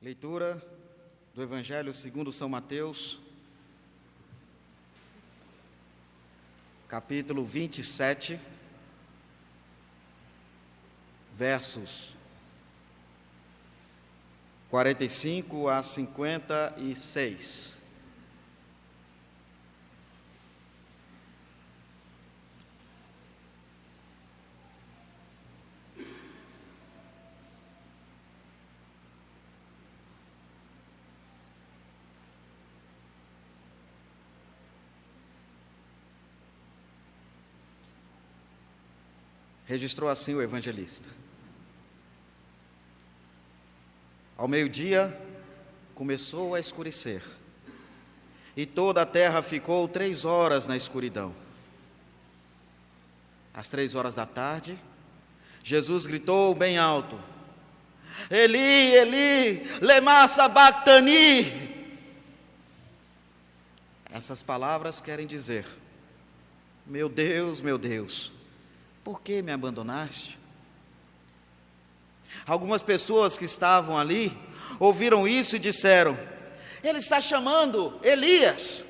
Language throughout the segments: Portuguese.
Leitura do Evangelho segundo São Mateus, capítulo 27, versos 45 a 56. Registrou assim o evangelista. Ao meio-dia, começou a escurecer, e toda a terra ficou 3 horas na escuridão. Às 3 horas da tarde, Jesus gritou bem alto: Eli, Eli, lema sabactani. Essas palavras querem dizer: meu Deus, por que me abandonaste? Algumas pessoas que estavam ali ouviram isso e disseram: ele está chamando Elias.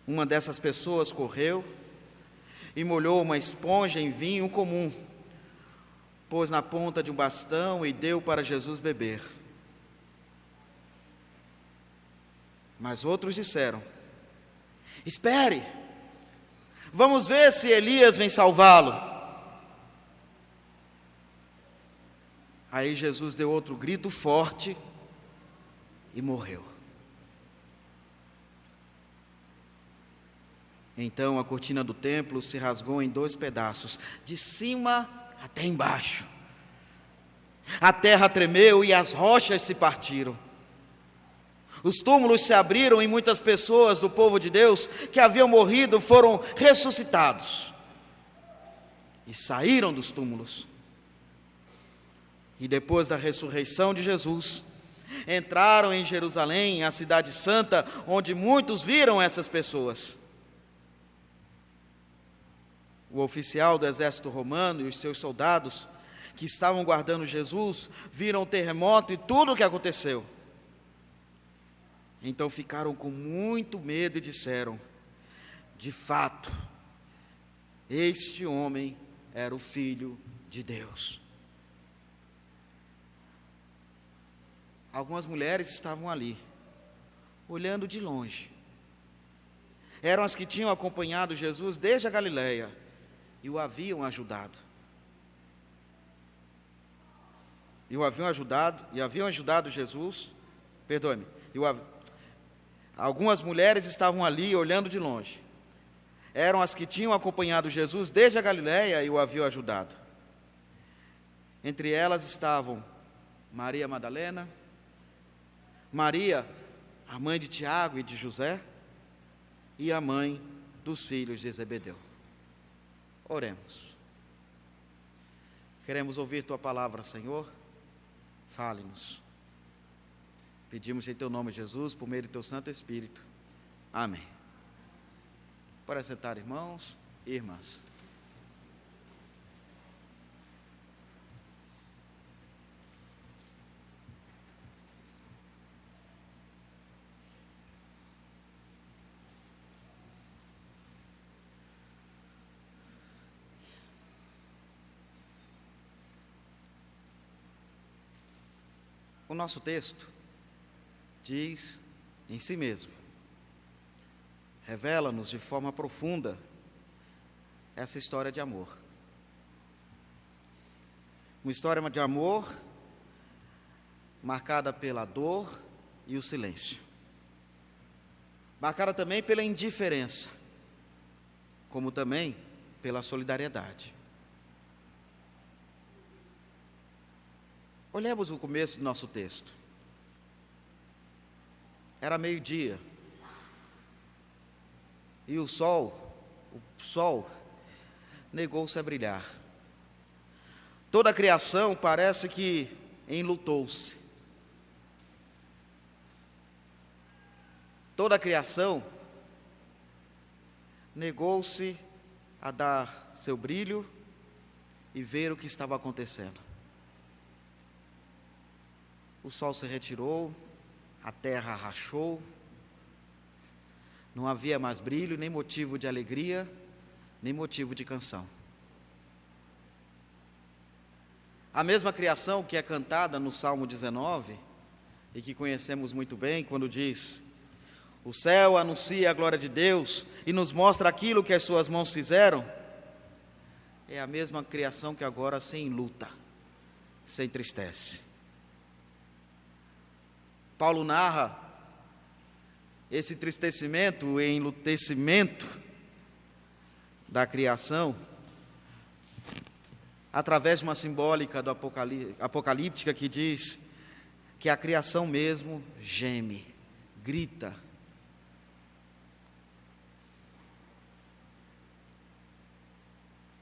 Uma dessas pessoas correu e molhou uma esponja em vinho comum, pôs na ponta de um bastão e deu para Jesus beber. Mas outros disseram: espere, vamos ver se Elias vem salvá-lo. Aí Jesus deu outro grito forte e morreu. Então a cortina do templo se rasgou em 2 pedaços, de cima até embaixo. A terra tremeu e as rochas se partiram. Os túmulos se abriram e muitas pessoas do povo de Deus que haviam morrido foram ressuscitados e saíram dos túmulos. E depois da ressurreição de Jesus, entraram em Jerusalém, a cidade santa, onde muitos viram essas pessoas. O oficial do exército romano e os seus soldados, que estavam guardando Jesus, viram o terremoto e tudo o que aconteceu. Então ficaram com muito medo e disseram: de fato, este homem era o Filho de Deus. Algumas mulheres estavam ali, olhando de longe. Eram as que tinham acompanhado Jesus desde a Galileia e o haviam ajudado. Haviam ajudado Jesus, perdoe-me, algumas mulheres estavam ali olhando de longe. Eram as que tinham acompanhado Jesus desde a Galileia e o haviam ajudado. Entre elas estavam Maria Madalena, Maria, a mãe de Tiago e de José, e a mãe dos filhos de Zebedeu. Oremos. Queremos ouvir Tua palavra, Senhor. Fale-nos. Pedimos em Teu nome, Jesus, por meio do Teu Santo Espírito. Amém. Para sentar, irmãos e irmãs. O nosso texto diz em si mesmo, revela-nos de forma profunda essa história de amor. Uma história de amor marcada pela dor e o silêncio. Marcada também pela indiferença, como também pela solidariedade. Olhemos o começo do nosso texto. Era meio-dia, e o sol negou-se a brilhar. Toda a criação parece que enlutou-se. Toda a criação negou-se a dar seu brilho e ver o que estava acontecendo. o sol se retirou, a terra rachou, não havia mais brilho, nem motivo de alegria, nem motivo de canção. A mesma criação que é cantada no Salmo 19, e que conhecemos muito bem, quando diz: o céu anuncia a glória de Deus e nos mostra aquilo que as suas mãos fizeram, é a mesma criação que agora se enluta, se entristece. Paulo narra esse entristecimento e enlutecimento da criação através de uma simbólica do apocalíptica que diz que a criação mesmo geme, grita.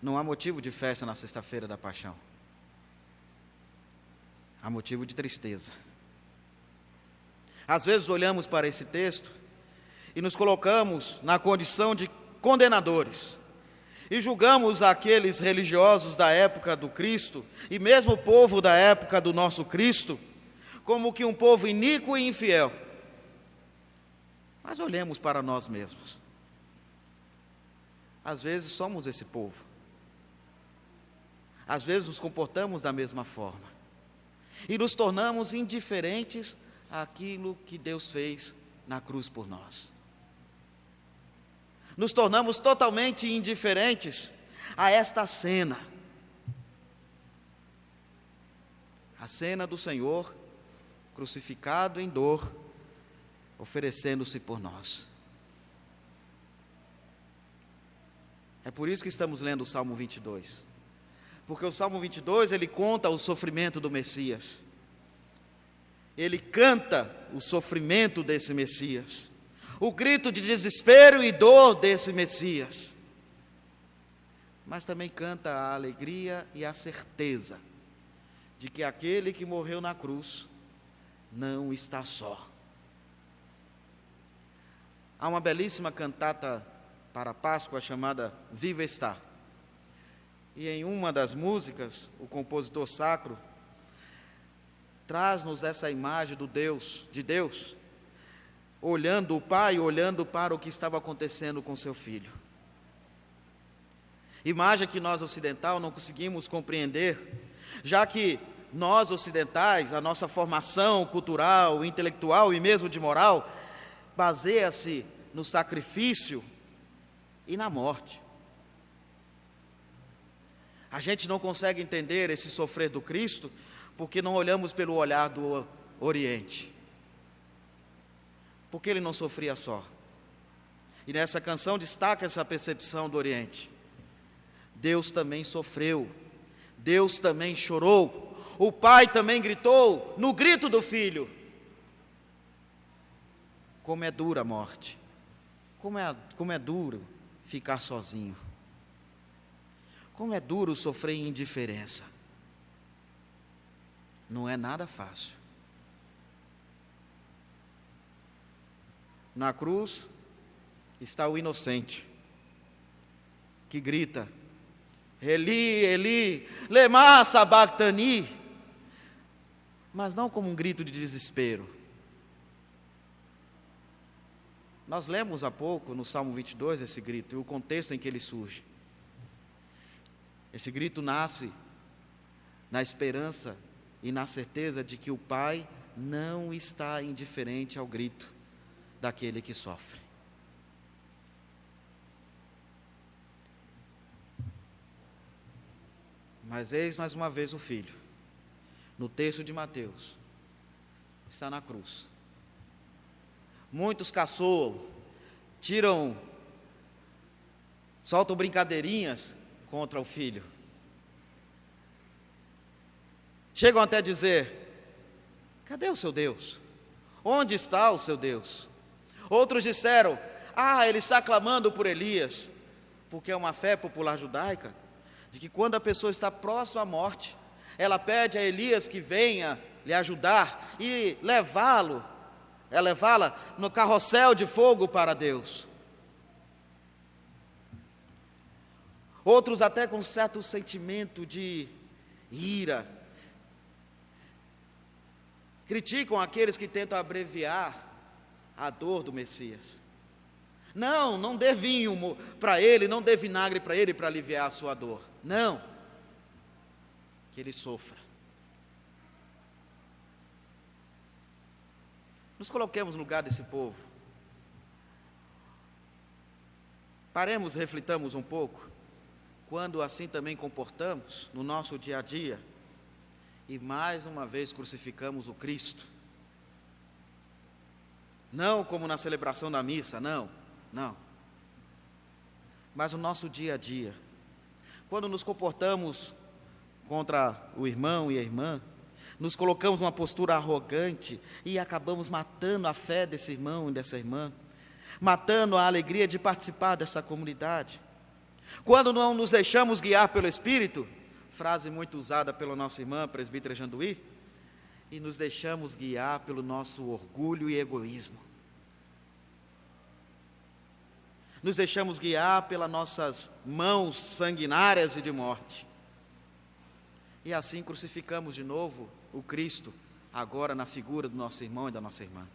Não há motivo de festa na sexta-feira da paixão. Há motivo de tristeza. Às vezes olhamos para esse texto e nos colocamos na condição de condenadores e julgamos aqueles religiosos da época do Cristo e mesmo o povo da época do nosso Cristo como que um povo iníquo e infiel. Mas olhemos para nós mesmos. Às vezes somos esse povo. Às vezes nos comportamos da mesma forma e nos tornamos indiferentes àquilo que Deus fez na cruz por nós. Nos tornamos totalmente indiferentes a esta cena, a cena do Senhor crucificado em dor, oferecendo-se por nós. É por isso que estamos lendo o Salmo 22. Porque o Salmo 22, ele conta o sofrimento do Messias. Ele canta o sofrimento desse Messias. O grito de desespero e dor desse Messias. Mas também canta a alegria e a certeza de que aquele que morreu na cruz não está só. Há uma belíssima cantata para a Páscoa chamada Viva Está. E em uma das músicas, o compositor sacro traz-nos essa imagem de Deus, olhando o Pai, olhando para o que estava acontecendo com seu Filho. Imagem que nós ocidentais não conseguimos compreender, já que nós ocidentais, a nossa formação cultural, intelectual e mesmo de moral, baseia-se no sacrifício e na morte. A gente não consegue entender esse sofrer do Cristo porque não olhamos pelo olhar do Oriente. Porque ele não sofria só. E nessa canção destaca essa percepção do Oriente. Deus também sofreu, Deus também chorou, o Pai também gritou no grito do Filho. Como é dura a morte, como é duro ficar sozinho. Como é duro sofrer em indiferença. Não é nada fácil. Na cruz está o inocente, que grita: Eli, Eli, lema sabachthani, mas não como um grito de desespero. Nós lemos há pouco no Salmo 22 esse grito e o contexto em que ele surge. Esse grito nasce na esperança e na certeza de que o Pai não está indiferente ao grito daquele que sofre. Mas eis mais uma vez o Filho, no texto de Mateus, está na cruz. Muitos caçoam, soltam brincadeirinhas contra o Filho. Chegam até a dizer: cadê o seu Deus? Onde está o seu Deus? Outros disseram: ele está clamando por Elias, porque é uma fé popular judaica, de que quando a pessoa está próxima à morte, ela pede a Elias que venha lhe ajudar e levá-la no carrossel de fogo para Deus. Outros até com certo sentimento de ira, Criticam aqueles que tentam abreviar a dor do Messias. Não dê vinho para ele, não dê vinagre para ele para aliviar a sua dor. Não, que ele sofra. Nos coloquemos no lugar desse povo. Paremos, reflitamos um pouco, quando assim também comportamos no nosso dia a dia, e mais uma vez crucificamos o Cristo. Não como na celebração da missa, não. Mas no nosso dia a dia, quando nos comportamos contra o irmão e a irmã, nos colocamos numa postura arrogante e acabamos matando a fé desse irmão e dessa irmã, matando a alegria de participar dessa comunidade. Quando não nos deixamos guiar pelo Espírito, frase muito usada pela nossa irmã, presbítera Janduí, e nos deixamos guiar pelo nosso orgulho e egoísmo. Nos deixamos guiar pelas nossas mãos sanguinárias e de morte. E assim crucificamos de novo o Cristo, agora na figura do nosso irmão e da nossa irmã.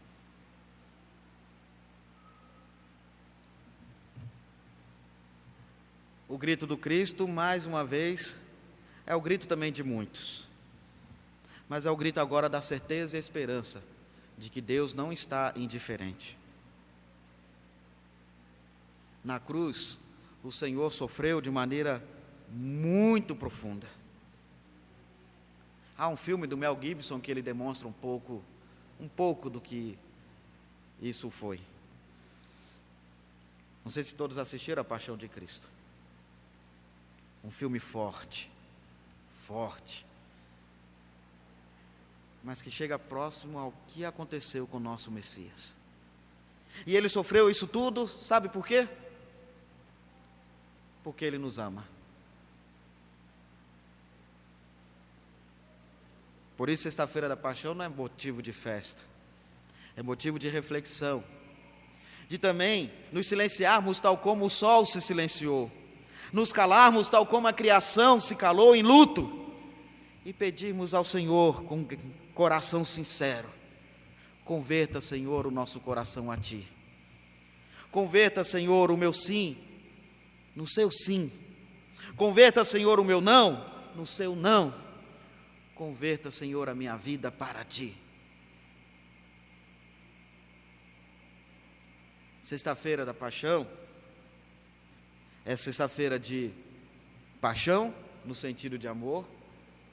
O grito do Cristo, mais uma vez, é o grito também de muitos. Mas é o grito agora da certeza e esperança de que Deus não está indiferente. Na cruz, o Senhor sofreu de maneira muito profunda. Há um filme do Mel Gibson que ele demonstra um pouco do que isso foi. Não sei se todos assistiram A Paixão de Cristo. Um filme forte, mas que chega próximo ao que aconteceu com o nosso Messias. E ele sofreu isso tudo, sabe por quê? Porque ele nos ama. Por isso, sexta-feira da Paixão não é motivo de festa, é motivo de reflexão, de também nos silenciarmos tal como o sol se silenciou, nos calarmos tal como a criação se calou em luto, e pedirmos ao Senhor com coração sincero: converta, Senhor, o nosso coração a Ti. Converta, Senhor, o meu sim no seu sim. Converta, Senhor, o meu não no seu não. Converta, Senhor, a minha vida para Ti. Sexta-feira da Paixão é sexta-feira de paixão, no sentido de amor,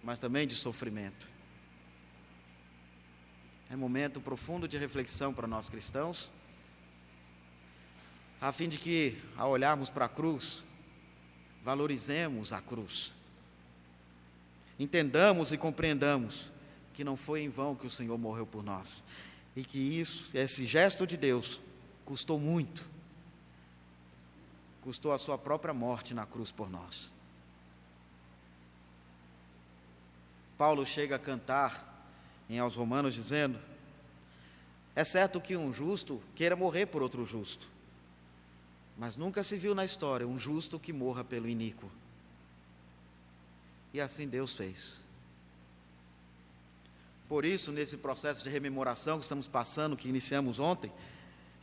mas também de sofrimento. É momento profundo de reflexão para nós cristãos, a fim de que, ao olharmos para a cruz, valorizemos a cruz. Entendamos e compreendamos que não foi em vão que o Senhor morreu por nós, e que esse gesto de Deus custou muito, custou a sua própria morte na cruz por nós. Paulo chega a cantar aos Romanos dizendo: é certo que um justo queira morrer por outro justo, mas nunca se viu na história um justo que morra pelo iníquo. E assim Deus fez. Por isso, nesse processo de rememoração que estamos passando, que iniciamos ontem,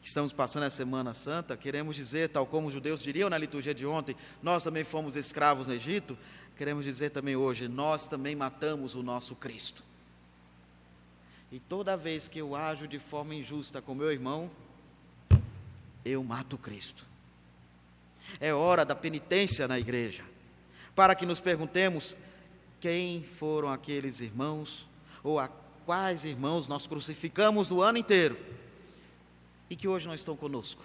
que estamos passando a Semana Santa, queremos dizer, tal como os judeus diriam na liturgia de ontem, nós também fomos escravos no Egito, queremos dizer também hoje, nós também matamos o nosso Cristo. E toda vez que eu ajo de forma injusta com meu irmão, eu mato Cristo. É hora da penitência na igreja, para que nos perguntemos quem foram aqueles irmãos, ou a quais irmãos nós crucificamos no ano inteiro, e que hoje não estão conosco.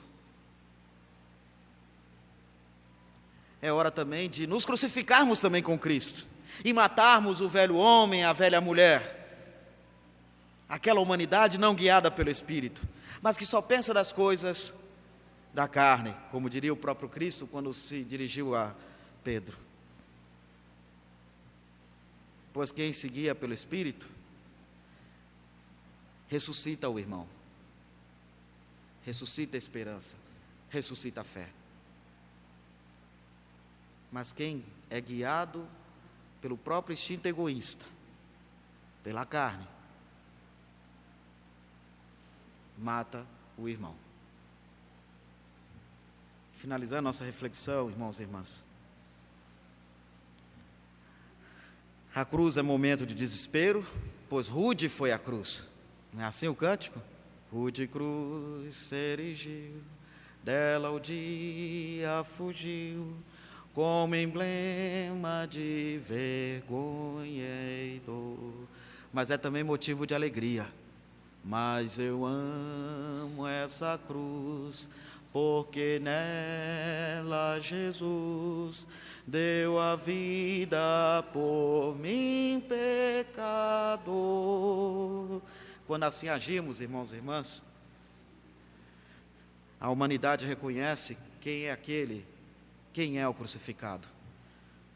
É hora também de nos crucificarmos também com Cristo, e matarmos o velho homem, a velha mulher, aquela humanidade não guiada pelo Espírito, mas que só pensa das coisas da carne, como diria o próprio Cristo quando se dirigiu a Pedro. Pois quem se guia pelo Espírito, ressuscita o irmão, ressuscita a esperança, ressuscita a fé. Mas quem é guiado pelo próprio instinto egoísta, pela carne, mata o irmão. Finalizando nossa reflexão, irmãos e irmãs. A cruz é momento de desespero, pois rude foi a cruz. Não é assim o cântico? Rude cruz se erigiu, dela o dia fugiu, como emblema de vergonha e dor. Mas é também motivo de alegria. Mas eu amo essa cruz, porque nela Jesus deu a vida por mim, pecador. Quando assim agimos, irmãos e irmãs, a humanidade reconhece quem é o crucificado,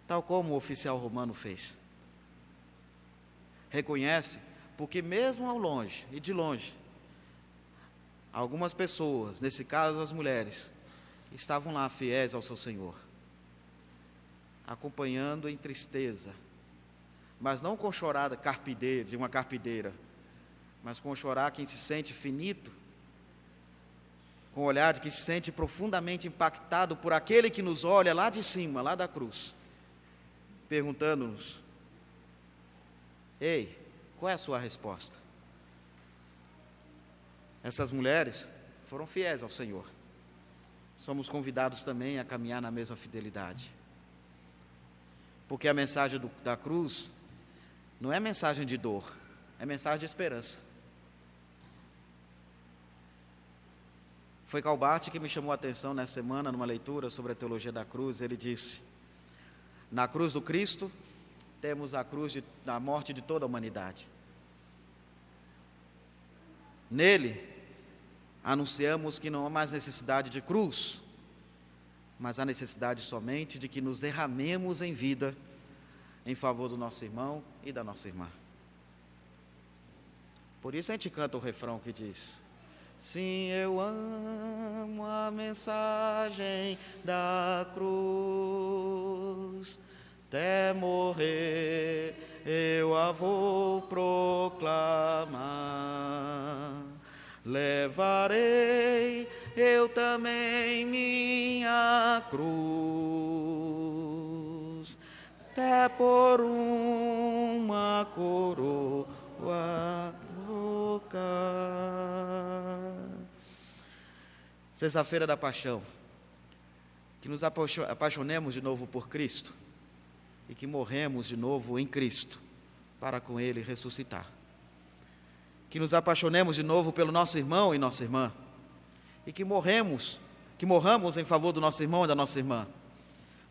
tal como o oficial romano fez. Reconhece, porque mesmo ao longe e de longe, algumas pessoas, nesse caso as mulheres, estavam lá fiéis ao seu Senhor, acompanhando em tristeza, mas não com chorada de uma carpideira, mas com chorar quem se sente finito, com o olhar de quem se sente profundamente impactado por aquele que nos olha lá de cima, lá da cruz, perguntando-nos: ei, qual é a sua resposta? Essas mulheres foram fiéis ao Senhor. Somos convidados também a caminhar na mesma fidelidade. Porque a mensagem da cruz não é mensagem de dor, é mensagem de esperança. Foi Calbart que me chamou a atenção nessa semana, numa leitura sobre a teologia da cruz. Ele disse: na cruz do Cristo, temos a cruz da morte de toda a humanidade. Nele, anunciamos que não há mais necessidade de cruz, mas há necessidade somente de que nos derramemos em vida em favor do nosso irmão e da nossa irmã. Por isso a gente canta o refrão que diz: sim, eu amo a mensagem da cruz, até morrer eu a vou proclamar. Levarei eu também minha cruz, até por uma coroa trocar. Sexta-feira da Paixão, que nos apaixonemos de novo por Cristo e que morremos de novo em Cristo, para com Ele ressuscitar. Que nos apaixonemos de novo pelo nosso irmão e nossa irmã, e que morramos em favor do nosso irmão e da nossa irmã,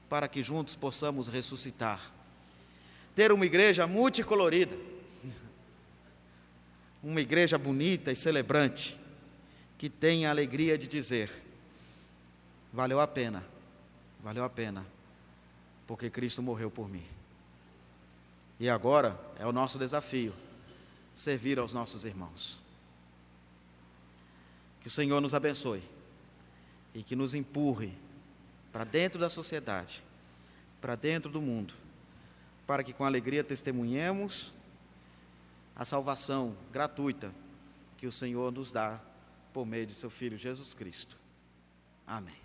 para que juntos possamos ressuscitar. Ter uma igreja multicolorida, uma igreja bonita e celebrante, que tenha a alegria de dizer: valeu a pena, porque Cristo morreu por mim. E agora é o nosso desafio, servir aos nossos irmãos. Que o Senhor nos abençoe e que nos empurre para dentro da sociedade, para dentro do mundo, para que com alegria testemunhemos a salvação gratuita que o Senhor nos dá por meio de seu Filho Jesus Cristo. Amém.